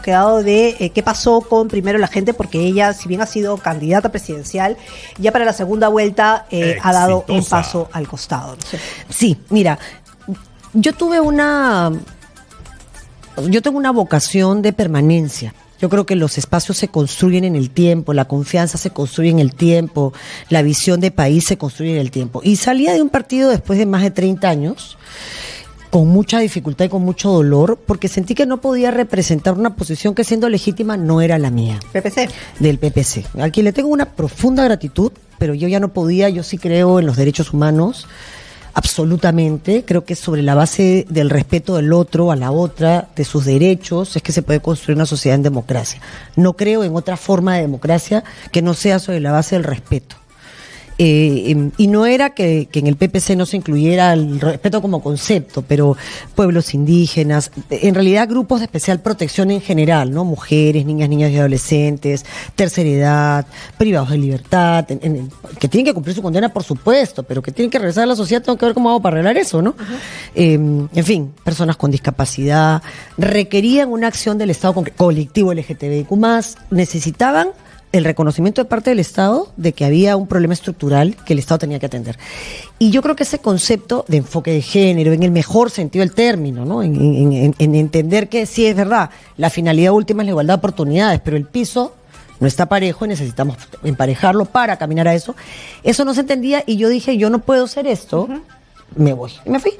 quedado de qué pasó con Primero la Gente, porque ella, si bien ha sido candidata presidencial, ya para la segunda vuelta ha dado un paso al costado. No sé. Sí, mira, yo tengo una vocación de permanencia. Yo creo que los espacios se construyen en el tiempo, la confianza se construye en el tiempo, la visión de país se construye en el tiempo. Y salía de un partido después de más de 30 años, con mucha dificultad y con mucho dolor, porque sentí que no podía representar una posición que, siendo legítima, no era la mía. PPC. Del PPC, al quien le tengo una profunda gratitud, pero yo ya no podía. Yo sí creo en los derechos humanos, absolutamente. Creo que sobre la base del respeto del otro, a la otra, de sus derechos, es que se puede construir una sociedad en democracia. No creo en otra forma de democracia que no sea sobre la base del respeto. Y no era que en el PPC no se incluyera el respeto como concepto, pero pueblos indígenas, en realidad grupos de especial protección en general, ¿no? Mujeres, niñas y adolescentes, tercera edad, privados de libertad, que tienen que cumplir su condena, por supuesto, pero que tienen que regresar a la sociedad. Tengo que ver cómo hago para arreglar eso, ¿no? En fin, personas con discapacidad requerían una acción del Estado colectivo LGTBIQ+, necesitaban el reconocimiento de parte del Estado de que había un problema estructural que el Estado tenía que atender. Y yo creo que ese concepto de enfoque de género, en el mejor sentido del término, ¿no? En entender que sí es verdad, la finalidad última es la igualdad de oportunidades, pero el piso no está parejo y necesitamos emparejarlo para caminar a eso. Eso no se entendía y yo dije, yo no puedo hacer esto. Me voy. Y me fui.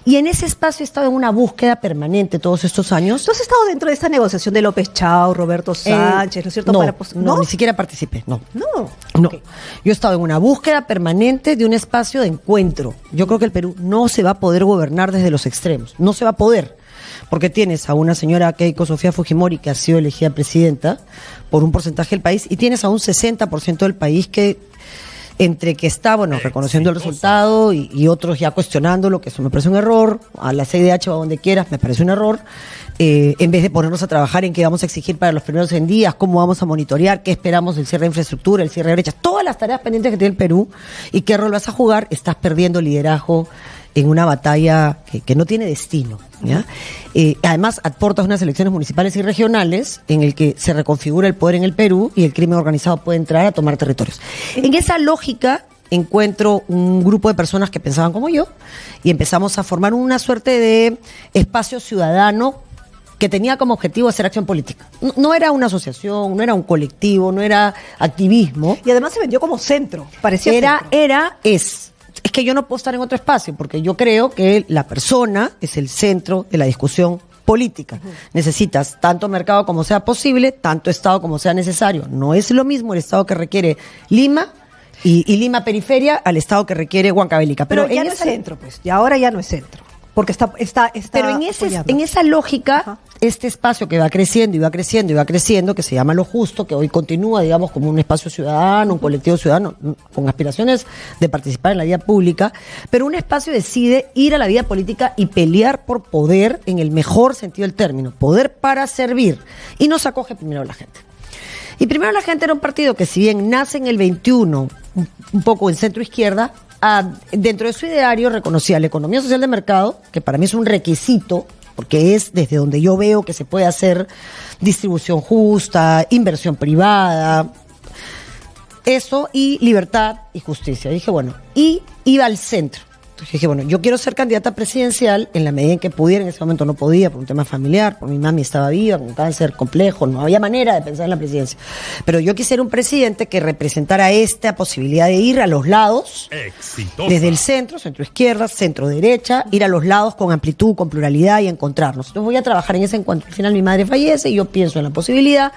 Y en ese espacio he estado en una búsqueda permanente todos estos años. ¿Tú has estado dentro de esta negociación de López Chao, Roberto Sánchez, ¿no es cierto? No, ni siquiera participé, no. No. Okay. Yo he estado en una búsqueda permanente de un espacio de encuentro. Yo creo que el Perú no se va a poder gobernar desde los extremos. No se va a poder. Porque tienes a una señora Keiko Sofía Fujimori que ha sido elegida presidenta por un porcentaje del país y tienes a un 60% del país que entre que está, bueno, reconociendo el resultado y otros ya cuestionándolo, que eso me parece un error, a la CIDH o a donde quieras, me parece un error, en vez de ponernos a trabajar en qué vamos a exigir para los primeros 100 días, cómo vamos a monitorear, qué esperamos del cierre de infraestructura, el cierre de brechas, todas las tareas pendientes que tiene el Perú y qué rol vas a jugar, estás perdiendo liderazgo en una batalla que no tiene destino, ¿ya? Además, aportas unas elecciones municipales y regionales en el que se reconfigura el poder en el Perú y el crimen organizado puede entrar a tomar territorios. En esa lógica encuentro un grupo de personas que pensaban como yo y empezamos a formar una suerte de espacio ciudadano que tenía como objetivo hacer acción política. No era una asociación, no era un colectivo, no era activismo. Y además se vendió como centro, parecía centro. Es que yo no puedo estar en otro espacio, porque yo creo que la persona es el centro de la discusión política. Necesitas tanto mercado como sea posible, tanto Estado como sea necesario. No es lo mismo el Estado que requiere Lima y Lima periferia al Estado que requiere Huancavelica. Pero ya no es centro, pues. Y ahora ya no es centro. Porque está pero en esa lógica, este espacio que va creciendo y va creciendo y va creciendo, que se llama Lo Justo, que hoy continúa, digamos, como un espacio ciudadano, un colectivo ciudadano, con aspiraciones de participar en la vida pública, pero un espacio decide ir a la vida política y pelear por poder en el mejor sentido del término, poder para servir, y nos acoge Primero la Gente. Y Primero la Gente era un partido que, si bien nace en el 21, un poco en centro izquierda, dentro de su ideario reconocía la economía social de mercado, que para mí es un requisito, porque es desde donde yo veo que se puede hacer distribución justa, inversión privada, eso, y libertad y justicia. Dije, bueno, y iba al centro. Entonces dije, bueno, yo quiero ser candidata presidencial en la medida en que pudiera. En ese momento no podía por un tema familiar, por mi mami estaba viva, con cáncer complejo, no había manera de pensar en la presidencia. Pero yo quisiera un presidente que representara esta posibilidad de ir a los lados, exitosa, desde el centro, centro izquierda, centro derecha, ir a los lados con amplitud, con pluralidad y encontrarnos. Entonces voy a trabajar en ese encuentro. Al final mi madre fallece y yo pienso en la posibilidad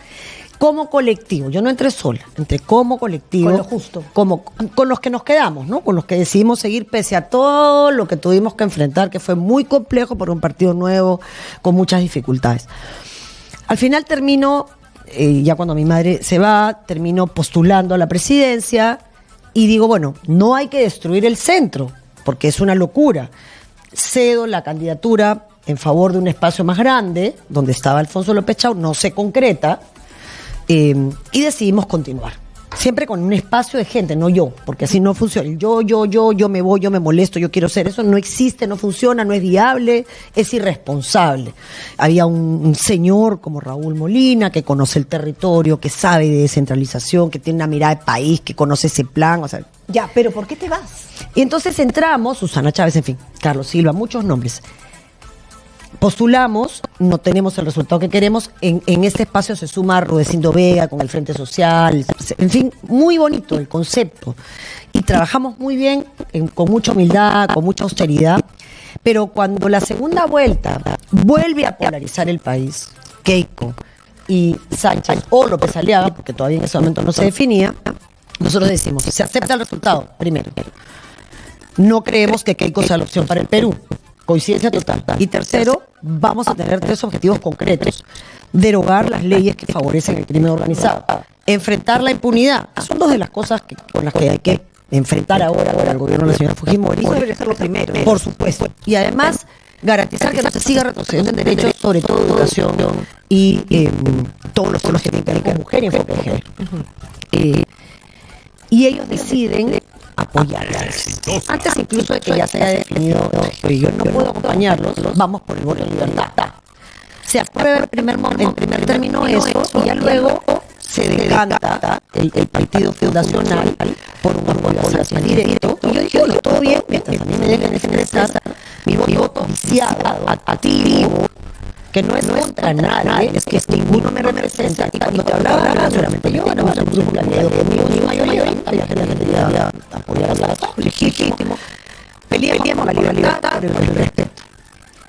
como colectivo. Yo no entré sola, entré como colectivo. Con lo justo. Con los que nos quedamos, ¿no? Con los que decidimos seguir pese a todo lo que tuvimos que enfrentar, que fue muy complejo por un partido nuevo, con muchas dificultades. Al final termino, ya cuando mi madre se va, termino postulando a la presidencia y digo, bueno, no hay que destruir el centro, porque es una locura. Cedo la candidatura en favor de un espacio más grande, donde estaba Alfonso López Chau, no se concreta, y decidimos continuar. siempre con un espacio de gente, no yo, porque así no funciona. Yo me voy, yo me molesto, yo quiero ser. Eso no existe, no funciona, no es viable, es irresponsable. Había un señor como Raúl Molina que conoce el territorio, que sabe de descentralización, que tiene una mirada de país, que conoce ese plan, o sea... Ya, pero ¿por qué te vas? Y entonces entramos, Susana Chávez, en fin, Carlos Silva, muchos nombres. Postulamos, no tenemos el resultado que queremos. En este espacio se suma Rudecindo Vega con el Frente Social. En fin, muy bonito el concepto. Y trabajamos muy bien, con mucha humildad, con mucha austeridad. Pero cuando la segunda vuelta vuelve a polarizar el país, Keiko y Sánchez o López Aliaga, porque todavía en ese momento no se definía, nosotros decimos, se acepta el resultado, primero. No creemos que Keiko sea la opción para el Perú. Coincidencia total. Y tercero, vamos a tener 3 objetivos concretos. Derogar las leyes que favorecen el crimen organizado. Enfrentar la impunidad. Son 2 de las cosas con las que hay que enfrentar ahora al gobierno de la señora Fujimori. Eso debería ser lo primero. Por supuesto. Y además, garantizar que no se siga retrocediendo en derechos, sobre todo educación y todos los temas que tienen que ver con mujer y enfoque de género. Y ellos deciden apoyarlas. Antes incluso de que ya se haya definido que yo no puedo acompañarlos, vamos por el voto de libertad. Se aprueba en primer término eso, y ya luego se decanta el partido fundacional por un apoyo a Sánchez directo. Y yo dije, bueno, todo bien, mientras a mí me dejen expresar mi voto viciado, activo, que no es contra nadie, es que ninguno me representa. Y cuando te hablaba, seguramente yo, era un grupo que había ido conmigo, ni mayoría, había gente que quería apoyar a la legítimo. Peleamos la libertad, pero el respeto.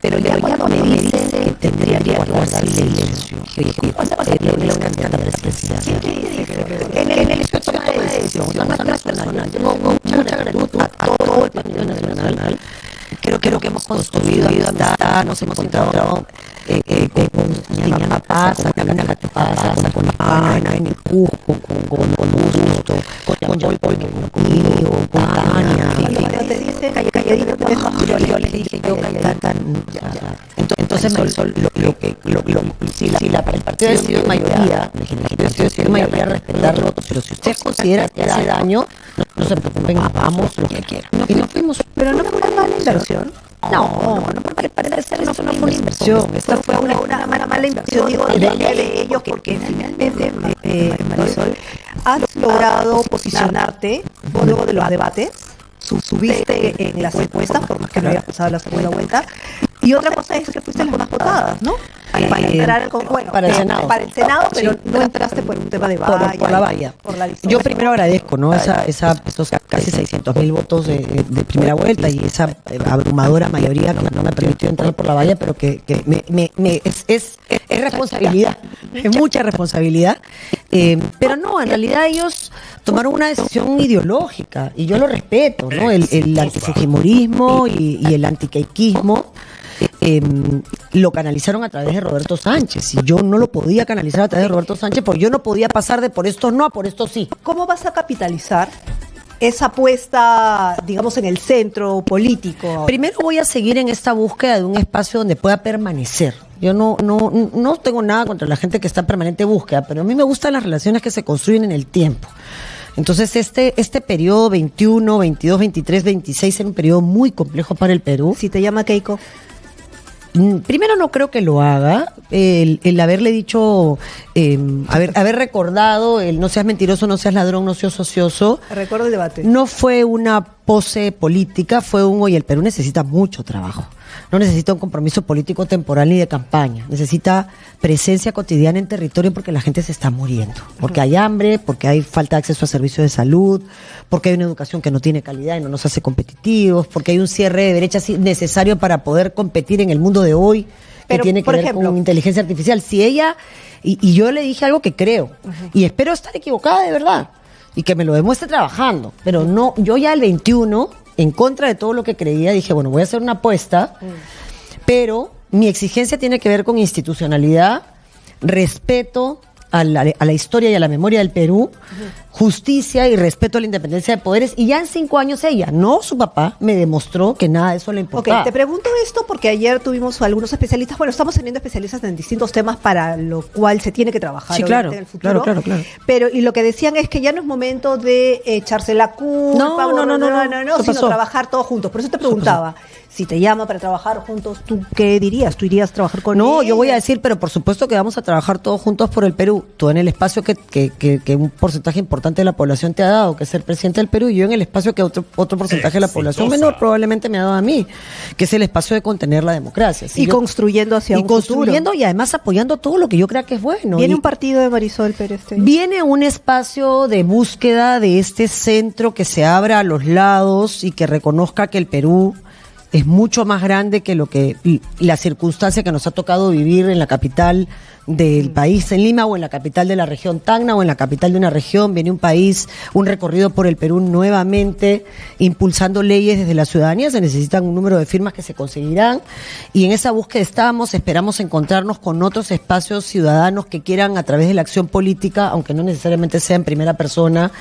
Pero ya cuando me dicen que tendría que guardar silencio, yo dije, ¿cuándo va a ser la candidata presidencial? En el aspecto de decisión, no es personal, tengo mucha gratitud a todo el Partido Nacional. Creo que hemos construido amistad, nos hemos encontrado con Liliana Paz, Carolina Paz, con Hispana, en el Cusco, con Gusto, con Joy conmigo, con Tania. Cuando te dicen calladito, yo les dije, yo calladita. Entonces, si el partido decide mayoría, respetarlo, pero si usted considera que hace daño, no se preocupen, hagamos lo que quieran. Y nos fuimos. Pero no fue una mala inversión. No, porque parece ser eso no fue una inversión. Esta fue una mala inversión, digo, de ellos, porque finalmente, Marisol, has logrado posicionarte luego de los debates, subiste en las encuestas, por más que no hayas pasado la segunda vuelta, y otra cosa es que fuiste las más votadas, ¿no? Para entrar para el Senado. Para el Senado, pero no entraste por un tema de valla. Por la valla. Yo primero agradezco, ¿no? Esos casi 600.000 votos de primera vuelta y esa abrumadora mayoría que no me permitió entrar por la valla, pero que es responsabilidad, es mucha responsabilidad. Pero no, en realidad ellos tomaron una decisión ideológica y yo lo respeto, ¿no? El antifujimorismo y el antiqueiquismo. Lo canalizaron a través de Roberto Sánchez y yo no lo podía canalizar a través de Roberto Sánchez porque yo no podía pasar de por esto no a por esto sí. ¿Cómo vas a capitalizar esa apuesta, digamos, en el centro político? Primero voy a seguir en esta búsqueda de un espacio donde pueda permanecer. Yo no tengo nada contra la gente que está en permanente búsqueda, pero a mí me gustan las relaciones que se construyen en el tiempo. Entonces este periodo 21, 22, 23, 26 era un periodo muy complejo para el Perú. Si te llama Keiko. Primero no creo que lo haga, el haberle dicho, haber recordado el no seas mentiroso, no seas ladrón, no seas ocioso. Recuerdo el debate. No fue una pose política, fue oye, el Perú necesita mucho trabajo. No necesita un compromiso político temporal ni de campaña. Necesita presencia cotidiana en territorio porque la gente se está muriendo. Porque hay hambre, porque hay falta de acceso a servicios de salud, porque hay una educación que no tiene calidad y no nos hace competitivos, porque hay un cierre de derechas necesario para poder competir en el mundo de hoy, que tiene que ver con inteligencia artificial. Si ella, y yo le dije algo que creo, y espero estar equivocada de verdad, y que me lo demuestre trabajando, pero no, yo ya el 21... en contra de todo lo que creía, dije, bueno, voy a hacer una apuesta, pero mi exigencia tiene que ver con institucionalidad, respeto a la historia y a la memoria del Perú, justicia y respeto a la independencia de poderes, y ya en 5 años ella, no su papá, me demostró que nada de eso le importaba. Ok, te pregunto esto porque ayer tuvimos algunos especialistas, bueno, estamos teniendo especialistas en distintos temas para lo cual se tiene que trabajar Sí, claro, en el futuro. claro. Pero, y lo que decían es que ya no es momento de echarse la culpa, ¿Qué sino pasó? trabajar todos juntos. Por eso te preguntaba, si te llama para trabajar juntos, ¿tú qué dirías? ¿Tú irías a trabajar con No, ella? yo voy a decir, pero por supuesto que vamos a trabajar todos juntos por el Perú. Tú en el espacio que un porcentaje importante de la población te ha dado, que es ser presidente del Perú, y yo en el espacio que otro porcentaje de la población menor probablemente me ha dado a mí, que es el espacio de contener la democracia. Y construyendo hacia un construyendo futuro. y además apoyando todo lo que yo crea que es bueno. ¿Viene Y un partido de Marisol Pérez? viene un espacio de búsqueda de este centro que se abra a los lados y que reconozca que el Perú es mucho más grande que lo que la circunstancia que nos ha tocado vivir en la capital del país, en Lima, o en la capital de la región Tacna, o en la capital de una región. Viene un recorrido por el Perú nuevamente, impulsando leyes desde la ciudadanía. Se necesitan un número de firmas que se conseguirán, y en esa búsqueda estamos. Esperamos encontrarnos con otros espacios ciudadanos que quieran, a través de la acción política, aunque no necesariamente sea en primera persona,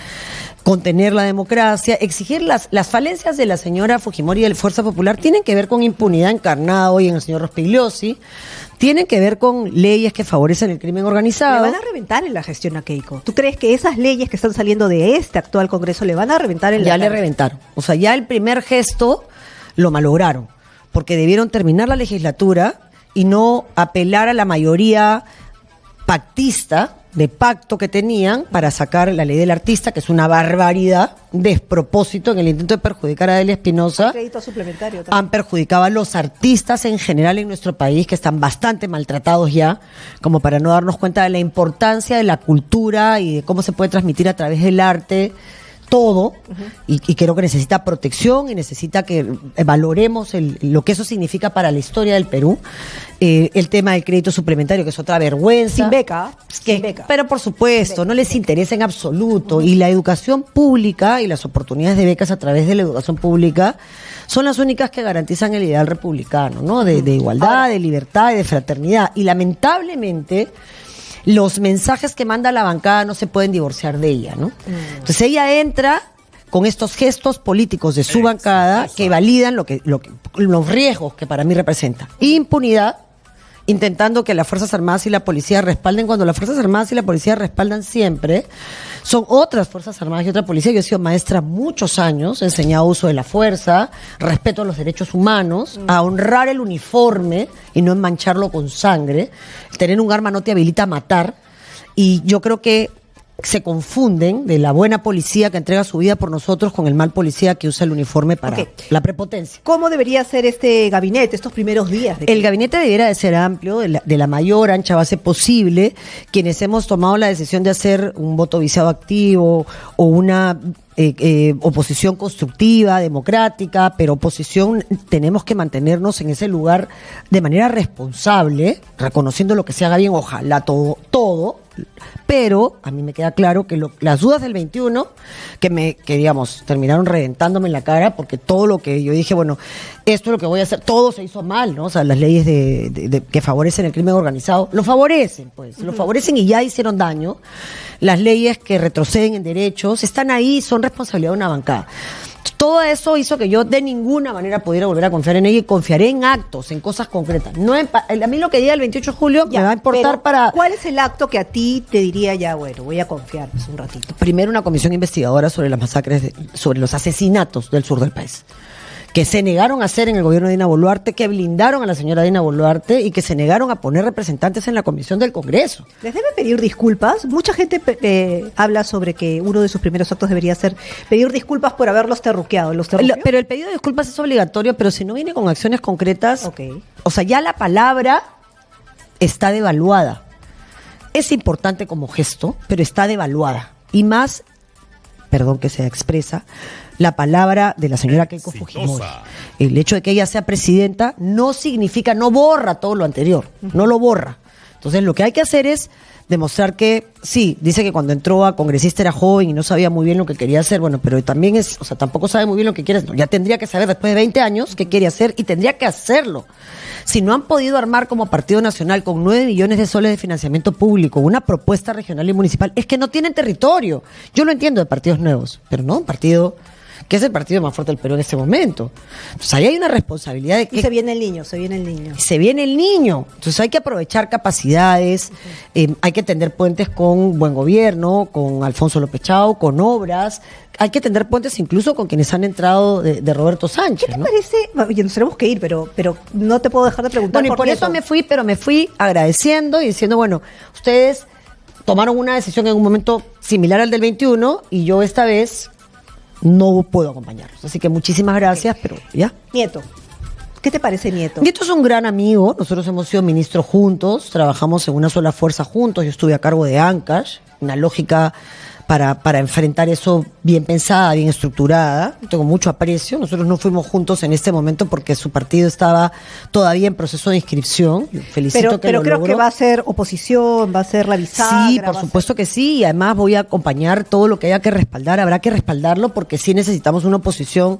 contener la democracia, exigir las falencias de la señora Fujimori y de la Fuerza Popular tienen que ver con impunidad encarnada hoy en el señor Rospigliosi, tienen que ver con leyes que favorecen el crimen organizado. Le van a reventar en la gestión a Keiko. ¿Tú crees que esas leyes que están saliendo de este actual Congreso le van a reventar en la Ya le reventaron. O sea, ya el primer gesto lo malograron, porque debieron terminar la legislatura y no apelar a la mayoría pactista, de pacto que tenían para sacar la ley del artista, que es una barbaridad, despropósito en el intento de perjudicar a Adelia Espinosa. Crédito suplementario también. Han perjudicado a los artistas en general en nuestro país, que están bastante maltratados ya, como para no darnos cuenta de la importancia de la cultura y de cómo se puede transmitir a través del arte todo, y creo que necesita protección y necesita que valoremos lo que eso significa para la historia del Perú. El tema del crédito suplementario, que es otra vergüenza. Sin beca. Sin beca. Pero por supuesto, no les interesa en absoluto. Y la educación pública y las oportunidades de becas a través de la educación pública son las únicas que garantizan el ideal republicano, ¿no? De igualdad, de libertad y de fraternidad. Y lamentablemente los mensajes que manda la bancada no se pueden divorciar de ella, ¿no? Entonces ella entra con estos gestos políticos de su bancada que validan los riesgos que para mí representa. Impunidad, intentando que las Fuerzas Armadas y la policía respalden, cuando las Fuerzas Armadas y la policía respaldan siempre, son otras Fuerzas Armadas y otra policía. Yo he sido maestra muchos años, he enseñado uso de la fuerza, respeto a los derechos humanos, a honrar el uniforme y no mancharlo con sangre. Tener un arma no te habilita a matar, y yo creo que se confunden de la buena policía que entrega su vida por nosotros con el mal policía que usa el uniforme para la prepotencia. ¿Cómo debería ser este gabinete estos primeros días? El gabinete debiera de ser amplio, de la mayor ancha base posible. Quienes hemos tomado la decisión de hacer un voto viciado activo o una oposición constructiva, democrática, pero oposición, tenemos que mantenernos en ese lugar de manera responsable, reconociendo lo que se haga bien, ojalá todo, pero a mí me queda claro que las dudas del 21, que digamos, terminaron reventándome en la cara, porque todo lo que yo dije, bueno, esto es lo que voy a hacer, todo se hizo mal, ¿no? O sea, las leyes que favorecen el crimen organizado, lo favorecen y ya hicieron daño. Las leyes que retroceden en derechos están ahí, son responsabilidad de una bancada. Todo eso hizo que yo de ninguna manera pudiera volver a confiar en ella, y confiaré en actos, en cosas concretas. No a mí lo que diga el 28 de julio me va a importar para... ¿Cuál es el acto que a ti te diría ya, bueno, voy a confiar un ratito? Primero, una comisión investigadora sobre las masacres, sobre los asesinatos del sur del país, que se negaron a hacer en el gobierno de Dina Boluarte, que blindaron a la señora Dina Boluarte y que se negaron a poner representantes en la comisión del Congreso. ¿Les debe pedir disculpas? Mucha gente habla sobre que uno de sus primeros actos debería ser pedir disculpas por haberlos terruqueado. Pero el pedido de disculpas es obligatorio, pero si no viene con acciones concretas, okay. O sea, ya la palabra está devaluada. Es importante como gesto, pero está devaluada. Y más, perdón que sea expresa, la palabra de la señora Keiko Fujimori. El hecho de que ella sea presidenta no significa, no borra todo lo anterior, no lo borra. Entonces lo que hay que hacer es demostrar que, sí, dice que cuando entró a congresista era joven y no sabía muy bien lo que quería hacer, bueno, pero también tampoco sabe muy bien lo que quiere hacer. No, ya tendría que saber después de 20 años qué quiere hacer y tendría que hacerlo. Si no han podido armar como Partido Nacional con 9 millones de soles de financiamiento público una propuesta regional y municipal, es que no tienen territorio. Yo lo entiendo de partidos nuevos, pero no un partido que es el partido más fuerte del Perú en este momento. Entonces ahí hay una responsabilidad de que... Y se viene el niño, se viene el niño. Se viene el niño. Entonces hay que aprovechar capacidades, hay que tender puentes con buen gobierno, con Alfonso López Chao, con obras. Hay que tender puentes incluso con quienes han entrado de Roberto Sánchez. ¿Qué te parece? Oye, nos tenemos que ir, pero no te puedo dejar de preguntar. Bueno, y por eso me fui agradeciendo y diciendo, bueno, ustedes tomaron una decisión en un momento similar al del 21 y yo esta vez no puedo acompañarlos. Así que muchísimas gracias, pero ya. Nieto, ¿qué te parece Nieto? Nieto es un gran amigo, nosotros hemos sido ministros juntos, trabajamos en una sola fuerza juntos, yo estuve a cargo de Ancash, una lógica para enfrentar eso bien pensada, bien estructurada. Tengo mucho aprecio. Nosotros no fuimos juntos en este momento porque su partido estaba todavía en proceso de inscripción. Yo felicito pero creo que va a ser oposición, va a ser la bisagra. Sí, por supuesto que sí. Y además voy a acompañar todo lo que haya que respaldar. Habrá que respaldarlo porque sí necesitamos una oposición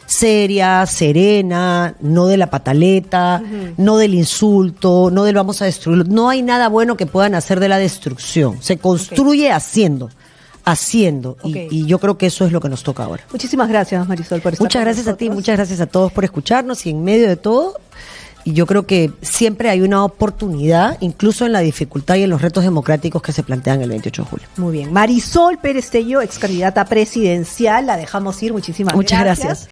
seria, serena, no de la pataleta, no del insulto, no del vamos a destruirlo. No hay nada bueno que puedan hacer de la destrucción. Se construye haciendo. Okay. Y yo creo que eso es lo que nos toca ahora. Muchísimas gracias, Marisol, por estar Muchas con gracias nosotros. a ti, muchas gracias a todos por escucharnos y en medio de todo, y yo creo que siempre hay una oportunidad, incluso en la dificultad y en los retos democráticos que se plantean el 28 de julio. Muy bien. Marisol Pérez Tello, ex candidata presidencial, la dejamos ir. Muchísimas Muchas gracias.